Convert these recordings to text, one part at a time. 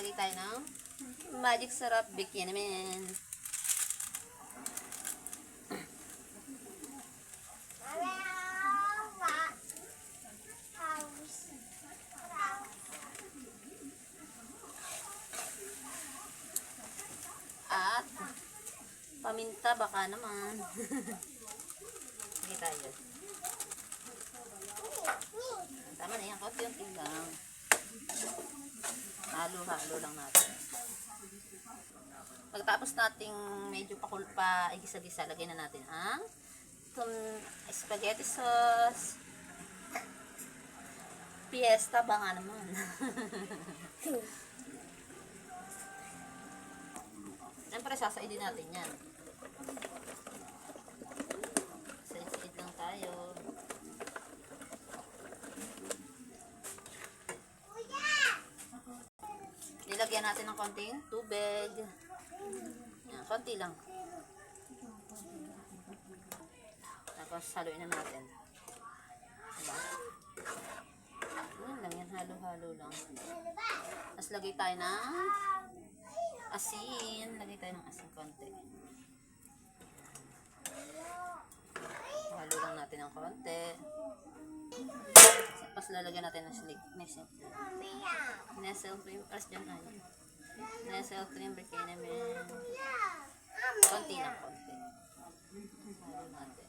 lagay tayo ng magic sarap bikini naman. At paminta baka naman. Sige tayo. Tama na yan, konti-unti lang. Halo-halo lang natin. Pagkatapos nating medyo pakulpa, igisa-gisa, lagay na natin ang spaghetti sauce. Fiesta ba nga naman? Siyempre, sasaidin natin yan. Said-said lang tayo. Nilagyan natin ng konting tubig. Yan, konti lang. Tapos, haluin na natin. Diba? Yan lang yan, halo-halo lang. Tapos, lagay tayo ng asin. Lagay tayo ng asin konti. Halo lang natin ng konti. Tapos lalagyan natin ng nestle cream. Tapos dyan tayo. Nestle cream, bikini naman. Konti lang, konti. Halo natin.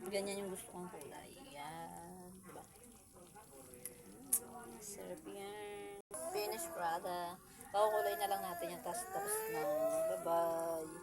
Ganyan yung gusto kong kulay. Yan. Diba? Sarap yan. Finished product. Pakukulay na lang natin yung tapos na. Bye-bye.